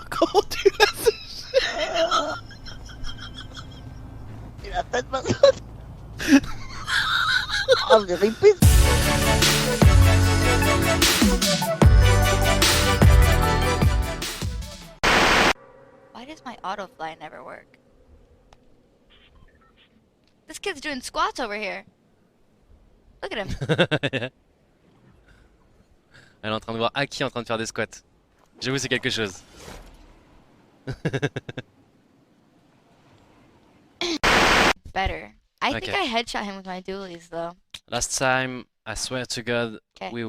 Comment tu l'as séché? Il a fait de ma faute. Oh, j'ai ripé. Why does my auto fly never work? This kid's doing squats over here. Look at him. Elle est en train de voir Aki en train de faire des squats. J'avoue, c'est quelque chose. Better. I think Okay. I headshot him with my dualies though. Last time, I swear to God, Okay. we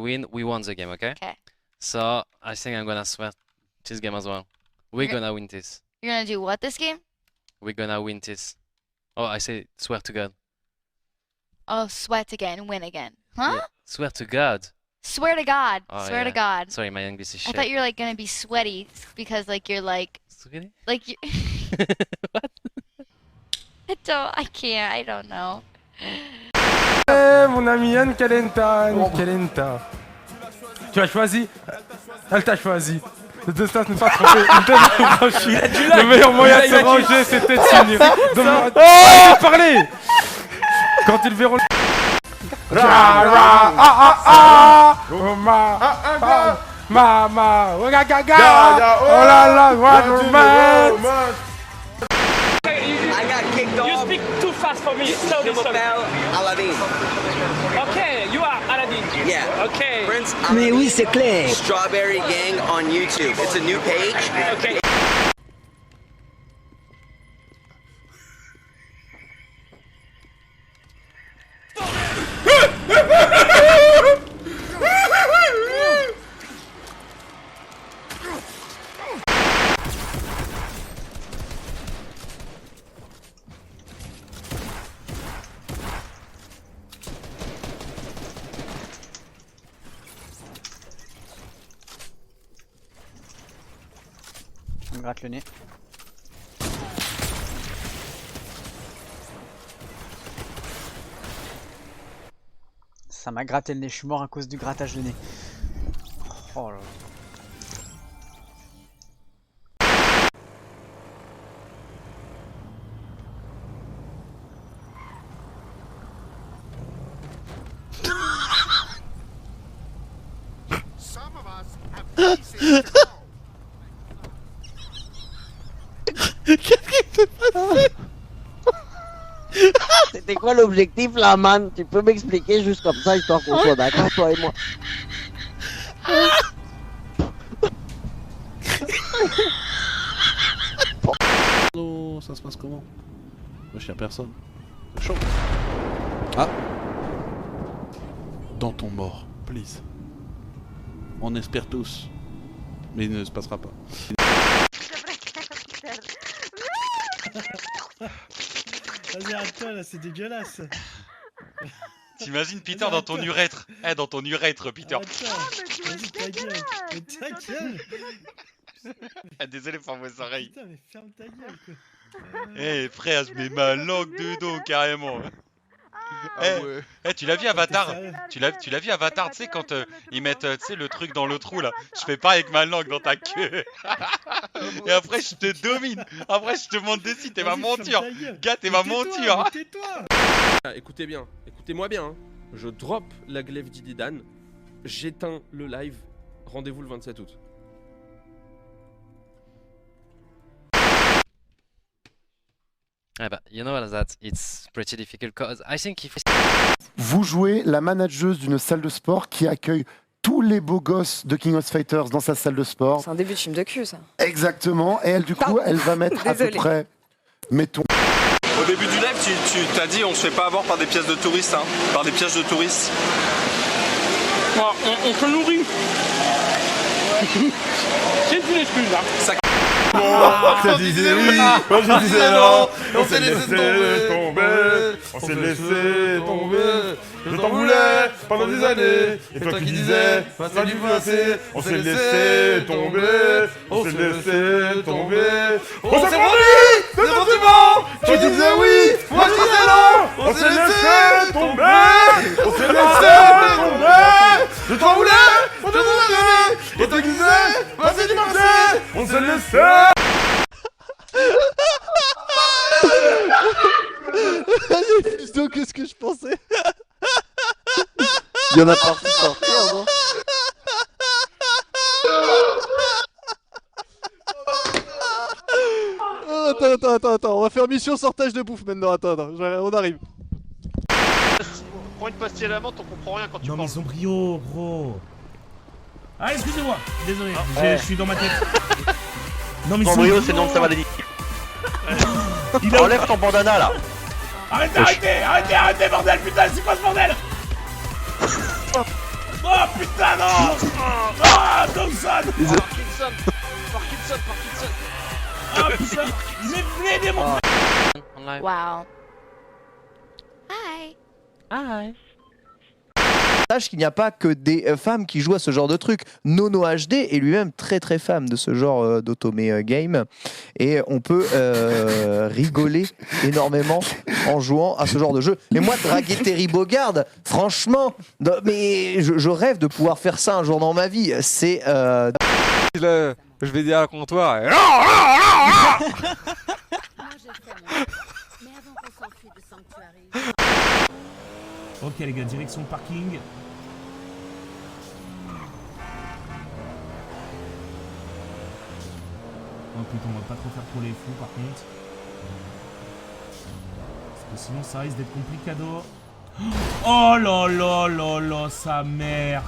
won the game, okay? Okay. So, I think I'm gonna swear this game as well. We're Okay. gonna win this. You're gonna do what this game? We're gonna win this. Oh, I say swear to God. Oh, sweat again, win again. Huh? Yeah. Swear to God. Swear to God. Oh, Swear to yeah. God. Sorry, my English is I shit. thought you were like gonna be sweaty because like you're like Really? you. What? I can't. I don't know. Mon ami Anne Calenta, Tu as choisi. Elle t'a choisi. Le destin ne pas trompé. Le meilleur moyen de se ranger, c'était de s'unir. Arrêtez de parler. Quand ils verront. Mama, oh la la, what romance. I got kicked off. You speak too fast for me. Slowly, slowly. Aladdin. Okay, you are Aladdin. Yeah. Okay. Prince Mais Aladdin. oui, c'est clair. Strawberry Gang on YouTube. It's a new page. Okay. On me gratte le nez. Ça m'a gratté le nez, je suis mort à cause du grattage de nez. Oh là là. Qu'est-ce qui s'est passé? C'était quoi l'objectif là, man? Tu peux m'expliquer juste comme ça, histoire qu'on soit d'accord, toi et moi? Oh, ça se passe comment? Moi, je suis à personne. C'est chaud. Ah. Dans ton mort, please. On espère tous. Mais il ne se passera pas. Vas-y, arrête-toi là, c'est dégueulasse. T'imagines Peter dans ton urètre. Eh, dans ton urètre, Peter. Vas-y, ta gueule. Mais ta gueule. Ah, désolé pour vos oreilles. Putain, mais ferme ta gueule quoi. Eh frère, je mets ma langue dedans carrément. Tu l'as vu Avatar? Tu l'as vu Avatar, tu sais quand ils mettent tu sais le truc dans le trou là. Je fais pas avec ma langue dans ta queue. Et après je te domine. Après je te montre des sites, t'es ma monture. Gars, t'es ma monture. Écoutez bien, écoutez-moi bien. Hein. Je drop la glaive d'Ididan. J'éteins le live. Rendez-vous le 27 août. Ah bah, you know that it's pretty difficult cause I think if Vous jouez la manageuse d'une salle de sport qui accueille tous les beaux gosses de King of Fighters dans sa salle de sport. C'est un début de film de cul, ça. Exactement. Et elle, du coup, elle va mettre à peu près, mettons... Au début du live, tu t'as dit on se fait pas avoir par des pièces de touristes, hein, par des pièges de touristes. On se nourrit. C'est une excuse là. Ça disait oui, moi je disais non, on s'est laissé tomber, on s'est laissé tomber, je t'en voulais pendant des années, et toi qui disais, ça du passé, on s'est laissé tomber, on s'est laissé tomber, on s'est promis de Toi tu disais oui, moi je disais non. On s'est laissé tomber. On s'est laissé tomber. Je t'en voulais, on te donnait. Et toi qui disais, vas-y du marché. On s'est laissé. Putain, qu'est-ce que je pensais? Il y en a partout sortir, non? Attends, on va faire mission sortage de bouffe maintenant, attends, on arrive. Prends une pastille à la menthe, on comprend rien quand tu Non, mais parles. Sombrio, gros. Ah, excusez-moi, désolé, je suis dans ma tête. Non, mais Sombrio, c'est le nom de sa maladie. Enlève ton bandana là. Arrêtez, bordel, putain, c'est quoi ce bordel? Oh putain, non. Ah, Thompson. Parkinson. Ah putain, venez des mon... Wow. Hi. Sache qu'il n'y a pas que des femmes qui jouent à ce genre de truc. Nono HD est lui-même très fan de ce genre d'automé game. Et on peut rigoler énormément en jouant à ce genre de jeu. Et moi, draguer Terry Bogard, franchement, mais je rêve de pouvoir faire ça un jour dans ma vie. C'est... Je vais dire à comptoir. Ok les gars, direction parking. Oh putain, on va pas trop faire pour les fous par contre. Parce que sinon ça risque d'être complicado. Oh là, sa mère.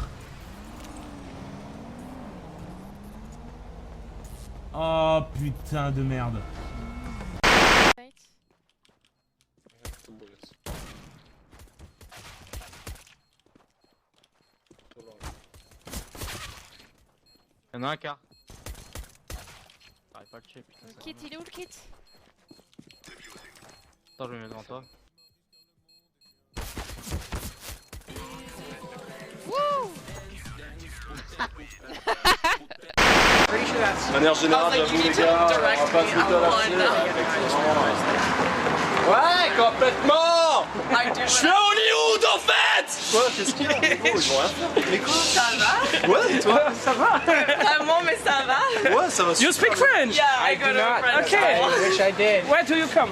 Oh putain de merde. Y'en a un quart. Le kit, il est où le kit? Attends, je me mets devant toi. De manière générale, j'avoue les gars, on va pas se foutre là-dessus. Ouais, complètement. Je suis à Hollywood en fait. Quoi? Qu'est-ce qu'il y a? Ils vont rien faire. Mais quoi? Ça va? Ouais, et toi? Ça va? Vraiment, mais ça va? Ouais, ça va. You speak French? Yeah, I go to a French school. I wish I did. Where do you come?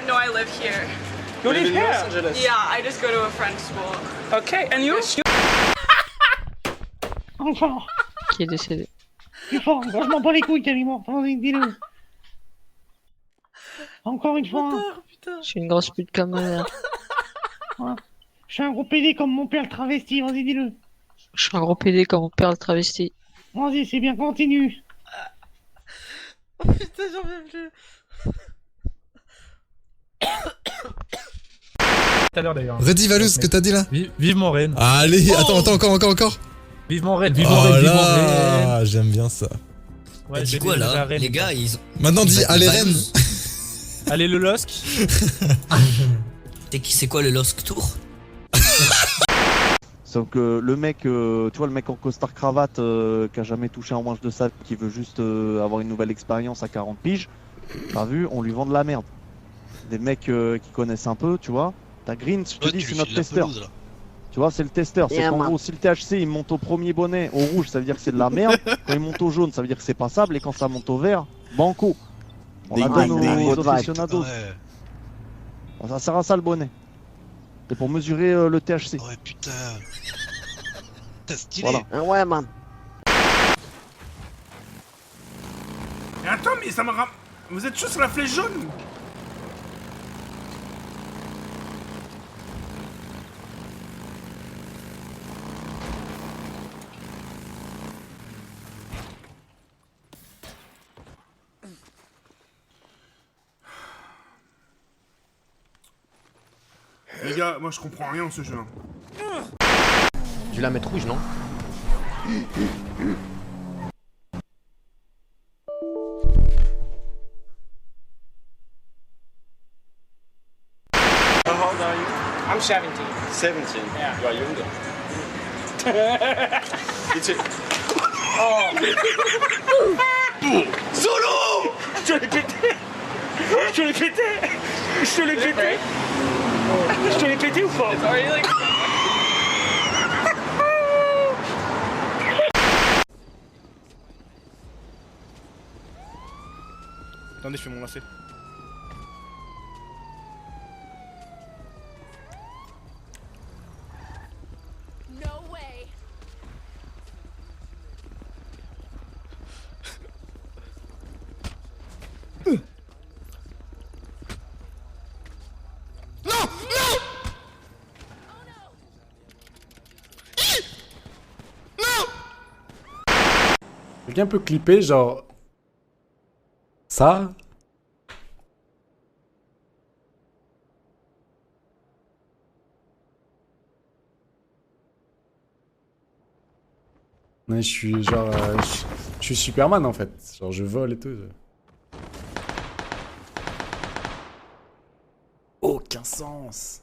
No, I live here. You live here? Los Angeles. Yeah, I just go to a French school. Okay, and you? Enfant. Qui est décédé. Plus fort, moi je m'en bats les couilles quasiment. Dis-le. Encore une fois. Je suis une grosse pute comme mère. Hein. Je suis un gros PD comme mon père le travesti, vas-y dis-le. Je suis un gros PD comme mon père le travesti. Vas-y, c'est bien, continue. Oh putain, j'en peux plus. Tout à l'heure d'ailleurs. Redis Valous, ce que t'as dit là. Vivement Rennes. Allez, attends, encore. Vivement Rennes, vivement Rennes. Ah, j'aime bien ça. Ouais, dis quoi là? Les gars, ils ont... Maintenant dis, allez Rennes. Allez le LOSC. C'est quoi le LOSC Tour? Sauf que le mec, tu vois, le mec en costard cravate qui a jamais touché un manche de salle, qui veut juste avoir une nouvelle expérience à 40 piges, t'as vu, on lui vend de la merde. Des mecs qui connaissent un peu, tu vois. T'as Green, je te dis, c'est notre testeur. Tu vois, c'est le testeur. C'est qu'en gros, si le THC il monte au premier bonnet, au rouge, ça veut dire que c'est de la merde. Quand il monte au jaune, ça veut dire que c'est passable. Et quand ça monte au vert, banco. On la donne aux aficionados. Ça sert à ça le bonnet. C'est pour mesurer le THC. Ouais, putain. T'as stylé. Voilà. Ouais, man. Mais attends, mais ça m'a ram... Vous êtes chaud sur la flèche jaune? Les gars, moi je comprends rien en ce jeu. Je vais la mettre rouge, non? How old are you? I'm 17. 17. Yeah. You are younger. Oh. Solo! Je l'ai pété. Je te l'ai pété. Je te l'ai pété. Je te l'ai pété ou pas? Attendez, je fais mon lacet. Quelqu'un peut clipper genre ça? Mais je suis genre je suis Superman en fait, genre je vole et tout. Aucun sens.